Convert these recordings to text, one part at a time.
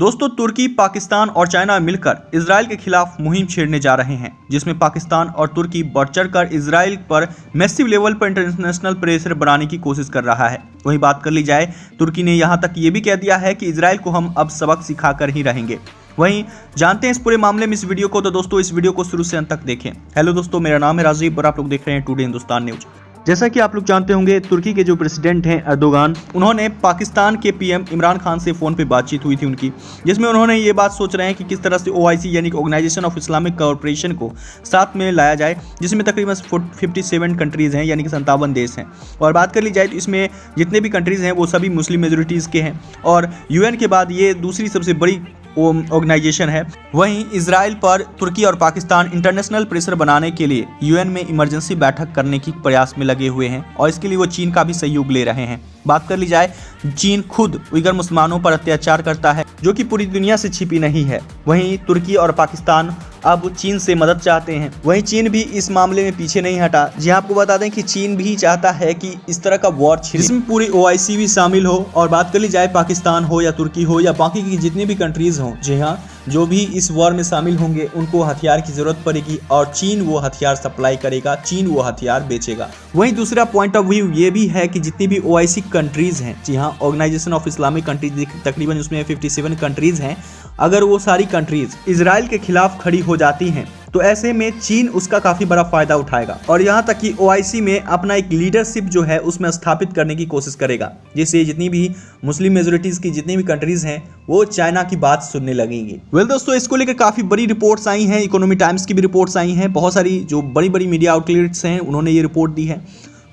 दोस्तों, तुर्की, पाकिस्तान और चाइना मिलकर इजराइल के खिलाफ मुहिम छेड़ने जा रहे हैं, जिसमें पाकिस्तान और तुर्की बढ़ चढ़कर इजराइल पर मैसिव लेवल पर इंटरनेशनल प्रेशर बनाने की कोशिश कर रहा है। वहीं बात कर ली जाए, तुर्की ने यहां तक ये भी कह दिया है कि इजराइल को हम अब सबक सिखाकर ही रहेंगे। वहीं जानते हैं इस पूरे मामले में इस वीडियो को, तो दोस्तों इस वीडियो को शुरू से अंत तक देखें। हेलो दोस्तों, मेरा नाम है राजीव और आप लोग देख रहे हैं टुडे हिंदुस्तान न्यूज। जैसा कि आप लोग जानते होंगे, तुर्की के जो प्रेसिडेंट हैं अर्दोगान, उन्होंने पाकिस्तान के पीएम इमरान खान से फ़ोन पे बातचीत हुई थी उनकी, जिसमें उन्होंने ये बात सोच रहे हैं कि किस तरह से OIC यानी कि ऑर्गेनाइजेशन ऑफ इस्लामिक कोऑपरेशन को साथ में लाया जाए, जिसमें तकरीबन 57 कंट्रीज़ हैं यानी कि 57 देश हैं। और बात कर ली जाए तो इसमें जितने भी कंट्रीज़ हैं वो सभी मुस्लिम मेजोरिटीज़ के हैं और UN के बाद ये दूसरी सबसे बड़ी ऑर्गेनाइजेशन है। वहीं इजराइल पर तुर्की और पाकिस्तान इंटरनेशनल प्रेशर बनाने के लिए UN में इमरजेंसी बैठक करने की प्रयास में लगे हुए हैं और इसके लिए वो चीन का भी सहयोग ले रहे हैं। बात कर ली जाए, चीन खुद उइगर मुसलमानों पर अत्याचार करता है, जो कि पूरी दुनिया से छिपी नहीं है। वहीं तुर्की और पाकिस्तान अब चीन से मदद चाहते हैं। वहीं चीन भी इस मामले में पीछे नहीं हटा। जी आपको बता दें कि चीन भी चाहता है कि इस तरह का वॉर छिड़े, जिसमें पूरी OIC भी शामिल हो। और बात कर ली जाए, पाकिस्तान हो या तुर्की हो या बाकी की जितनी भी कंट्रीज हों, जी हाँ, जो भी इस वॉर में शामिल होंगे उनको हथियार की जरूरत पड़ेगी और चीन वो हथियार सप्लाई करेगा, चीन वो हथियार बेचेगा। वहीं दूसरा पॉइंट ऑफ व्यू ये भी है कि जितनी भी OIC कंट्रीज हैं, जी हाँ, ऑर्गेनाइजेशन ऑफ इस्लामिक कंट्रीज, तकरीबन उसमें 57 कंट्रीज हैं, अगर वो सारी कंट्रीज इजराइल के खिलाफ खड़ी हो जाती हैं तो ऐसे में चीन उसका काफ़ी बड़ा फायदा उठाएगा और यहाँ तक कि OIC में अपना एक लीडरशिप जो है उसमें स्थापित करने की कोशिश करेगा, जिससे जितनी भी मुस्लिम मेजोरिटीज़ की जितनी भी कंट्रीज़ हैं वो चाइना की बात सुनने लगेंगी। दोस्तों, इसको लेकर काफ़ी बड़ी रिपोर्ट्स आई हैं, इकोनॉमी टाइम्स की भी रिपोर्ट्स आई हैं, बहुत सारी जो बड़ी बड़ी मीडिया आउटलेट्स हैं उन्होंने ये रिपोर्ट दी है।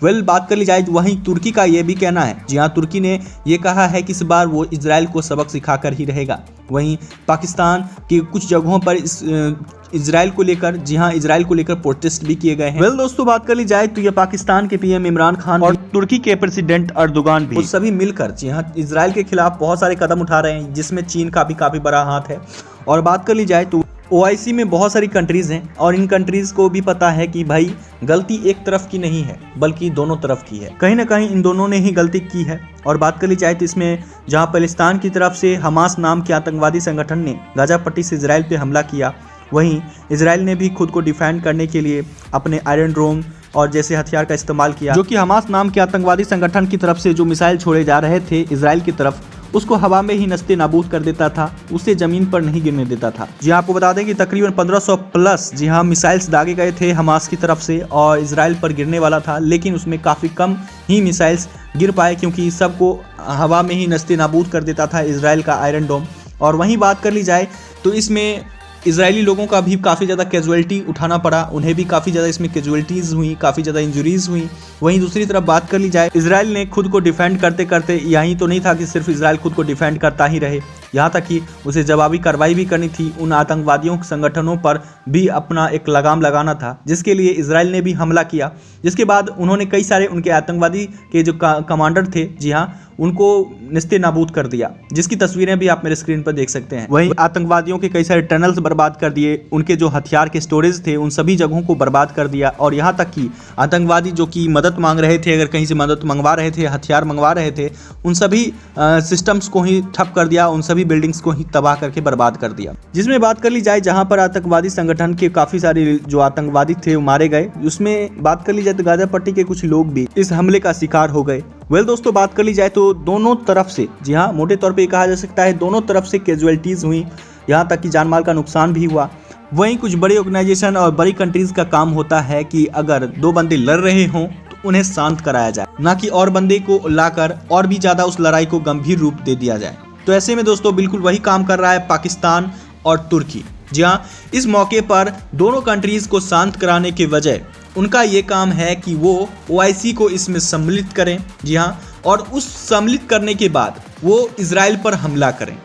बात कर ली जाए तो वहीं तुर्की का ये भी कहना है, जी हाँ, तुर्की ने ये कहा है कि इस बार वो इजराइल को सबक सिखाकर ही रहेगा। वहीं पाकिस्तान की कुछ जगहों पर इजराइल को लेकर, जी हाँ, इजराइल को लेकर प्रोटेस्ट भी किए गए हैं। दोस्तों, बात कर ली जाए तो ये पाकिस्तान के PM इमरान खान और तुर्की के प्रेसिडेंट अर्दोगान भी, वो सभी मिलकर, जी हाँ, इजराइल के खिलाफ बहुत सारे कदम उठा रहे हैं, जिसमें चीन का भी काफ़ी बड़ा हाथ है। और बात कर ली जाए तो OIC में बहुत सारी कंट्रीज़ हैं और इन कंट्रीज़ को भी पता है कि भाई गलती एक तरफ की नहीं है बल्कि दोनों तरफ की है, कहीं ना कहीं इन दोनों ने ही गलती की है। और बात कर ली जाए तो इसमें जहां पैलेस्टाइन की तरफ से हमास नाम के आतंकवादी संगठन ने गाजा पट्टी से इजराइल पे हमला किया, वहीं इजराइल ने भी खुद को डिफेंड करने के लिए अपने आयरन डोम और जैसे हथियार का इस्तेमाल किया, जो कि हमास नाम के आतंकवादी संगठन की तरफ से जो मिसाइल छोड़े जा रहे थे इजराइल की तरफ, उसको हवा में ही नस्ते नाबूद कर देता था, उसे जमीन पर नहीं गिरने देता था। जी आपको बता दें कि तकरीबन 1500 प्लस, जी हाँ, मिसाइल्स दागे गए थे हमास की तरफ से और इजराइल पर गिरने वाला था, लेकिन उसमें काफ़ी कम ही मिसाइल्स गिर पाए क्योंकि सबको हवा में ही नस्ते नाबूद कर देता था इजराइल का आयरन डोम। और वहीं बात कर ली जाए तो इसमें इजरायली लोगों का भी काफ़ी ज़्यादा कैजुअलिटी उठाना पड़ा, उन्हें भी काफ़ी ज़्यादा इसमें कैजुअलिटीज़ हुई, काफ़ी ज़्यादा इंजरीज हुई। वहीं दूसरी तरफ बात कर ली जाए, इजराइल ने खुद को डिफेंड करते करते, यहीं तो नहीं था कि सिर्फ इजराइल खुद को डिफेंड करता ही रहे, यहाँ तक कि उसे जवाबी कार्रवाई भी करनी थी, उन आतंकवादियों संगठनों पर भी अपना एक लगाम लगाना था, जिसके लिए इजराइल ने भी हमला किया। जिसके बाद उन्होंने कई सारे उनके आतंकवादी के जो कमांडर थे, जी हाँ, उनको निस्ते नाबूद कर दिया, जिसकी तस्वीरें भी आप मेरे स्क्रीन पर देख सकते हैं। वहीं आतंकवादियों के कई सारे टनल्स बर्बाद कर दिए, उनके जो हथियार के स्टोरेज थे उन सभी जगहों को बर्बाद कर दिया और यहाँ तक कि आतंकवादी जो कि मदद मांग रहे थे, अगर कहीं से मदद मंगवा रहे थे, हथियार मंगवा रहे थे, उन सभी सिस्टम्स को ही ठप कर दिया, उन सभी बिल्डिंग्स को ही तबाह करके बर्बाद कर दिया। जिसमें बात कर ली जाए, जहाँ पर आतंकवादी संगठन के काफ़ी सारे जो आतंकवादी थे वो मारे गए, उसमें बात कर ली जाए तो गाजा पट्टी के कुछ लोग भी इस हमले का शिकार हो गए। दोस्तों, बात कर ली जाए तो दोनों तरफ से, जी हाँ, मोटे तौर पे कहा जा सकता है दोनों तरफ से कैजुअलिटीज़ हुई, यहाँ तक कि जान माल का नुकसान भी हुआ। वहीं कुछ बड़ी ऑर्गेनाइजेशन और बड़ी कंट्रीज़ का काम होता है कि अगर दो बंदे लड़ रहे हों तो उन्हें शांत कराया जाए, ना कि और बंदे को लाकर और भी ज़्यादा उस लड़ाई को गंभीर रूप दे दिया जाए। तो ऐसे में दोस्तों बिल्कुल वही काम कर रहा है पाकिस्तान और तुर्की। जी हाँ, इस मौके पर दोनों कंट्रीज़ को शांत कराने के वजह उनका ये काम है कि वो OIC को इसमें सम्मिलित करें, जी हाँ, और उस सम्मिलित करने के बाद वो इजराइल पर हमला करें।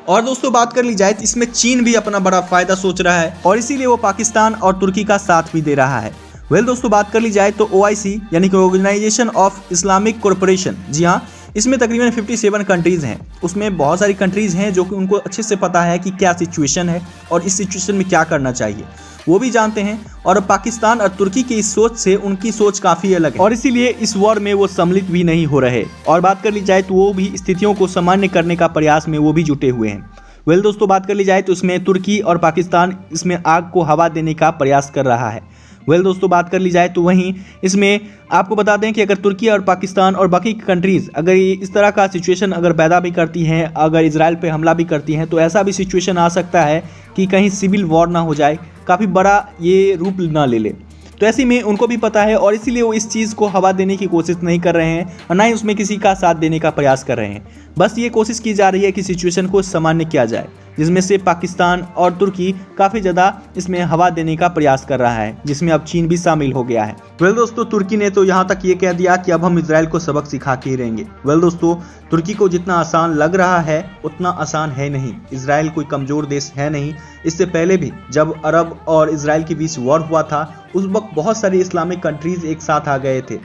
और दोस्तों, बात कर ली जाए तो इसमें चीन भी अपना बड़ा फायदा सोच रहा है और इसीलिए वो पाकिस्तान और तुर्की का साथ भी दे रहा है। दोस्तों, बात कर ली जाए तो OIC यानी कि ऑर्गेनाइजेशन ऑफ इस्लामिक कोऑपरेशन, जी हाँ, इसमें तकरीबन 57 कंट्रीज़ हैं। उसमें बहुत सारी कंट्रीज़ हैं जो कि उनको अच्छे से पता है कि क्या सिचुएशन है और इस सिचुएशन में क्या करना चाहिए, वो भी जानते हैं। और पाकिस्तान और तुर्की की इस सोच से उनकी सोच काफ़ी अलग है और इसीलिए इस वॉर में वो सम्मिलित भी नहीं हो रहे। और बात कर ली जाए तो वो भी स्थितियों को सामान्य करने का प्रयास में वो भी जुटे हुए हैं। वेल दोस्तों, बात कर ली जाए तो इसमें तुर्की और पाकिस्तान इसमें आग को हवा देने का प्रयास कर रहा है। वेल दोस्तों, बात कर ली जाए तो वहीं इसमें आपको बता दें कि अगर तुर्की और पाकिस्तान और बाकी कंट्रीज़ अगर ये इस तरह का सिचुएशन अगर पैदा भी करती हैं, अगर इजराइल पे हमला भी करती हैं, तो ऐसा भी सिचुएशन आ सकता है कि कहीं सिविल वॉर ना हो जाए, काफ़ी बड़ा ये रूप ना ले ले। तो ऐसे में उनको भी पता है और इसीलिए वो इस चीज़ को हवा देने की कोशिश नहीं कर रहे हैं और ना ही उसमें किसी का साथ देने का प्रयास कर रहे हैं। बस ये कोशिश की जा रही है कि सिचुएशन को सामान्य किया जाए, जिसमें से पाकिस्तान और तुर्की काफ़ी ज़्यादा इसमें हवा देने का प्रयास कर रहा है, जिसमें अब चीन भी शामिल हो गया है। वेल दोस्तों, तुर्की ने तो यहाँ तक ये कह दिया कि अब हम इजराइल को सबक सिखा के ही रहेंगे। वेल दोस्तों, तुर्की को जितना आसान लग रहा है उतना आसान है नहीं। इजराइल कोई कमज़ोर देश है नहीं। इससे पहले भी जब अरब और इजराइल के बीच वॉर हुआ था, उस वक्त बहुत सारी इस्लामिक कंट्रीज एक साथ आ गए थे,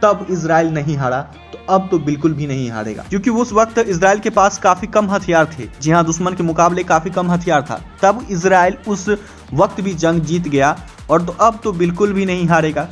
तब इजराइल नहीं हारा, तो अब तो बिल्कुल भी नहीं हारेगा, क्योंकि उस वक्त इजराइल के पास काफी कम हथियार थे। जी हाँ, दुश्मन के मुकाबले काफी कम हथियार था, तब इजराइल उस वक्त भी जंग जीत गया और तो अब तो बिल्कुल भी नहीं हारेगा,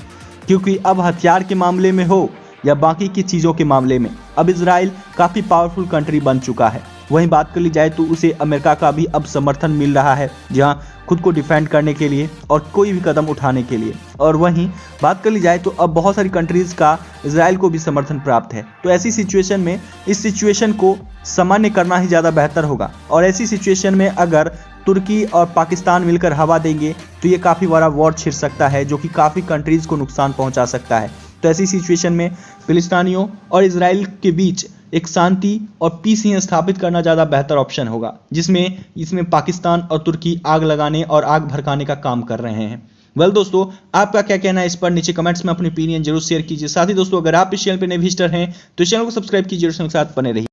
क्योंकि अब हथियार के मामले में हो या बाकी की चीज़ों के मामले में अब इजराइल काफ़ी पावरफुल कंट्री बन चुका है। वहीं बात कर ली जाए तो उसे अमेरिका का भी अब समर्थन मिल रहा है, जहां खुद को डिफेंड करने के लिए और कोई भी कदम उठाने के लिए। और वहीं बात कर ली जाए तो अब बहुत सारी कंट्रीज़ का इजराइल को भी समर्थन प्राप्त है। तो ऐसी सिचुएशन में इस सिचुएशन को सामान्य करना ही ज़्यादा बेहतर होगा। और ऐसी सिचुएशन में अगर तुर्की और पाकिस्तान मिलकर हवा देंगे तो ये काफ़ी बड़ा वॉर छिड़ सकता है, जो कि काफ़ी कंट्रीज़ को नुकसान पहुंचा सकता है। तो ऐसी सिचुएशन में फिलिस्तीनियों और इजराइल के बीच एक शांति और पीस ही स्थापित करना ज़्यादा बेहतर ऑप्शन होगा, जिसमें इसमें पाकिस्तान और तुर्की आग लगाने और आग भड़काने का काम कर रहे हैं। वेल दोस्तों, आपका क्या कहना है इस पर नीचे कमेंट्स में अपनी ओपिनियन जरूर शेयर कीजिए। साथ ही दोस्तों, अगर आप इस चैनल पर नए विजिटर हैं तो चैनल को सब्सक्राइब कीजिए और साथ बने रहिए।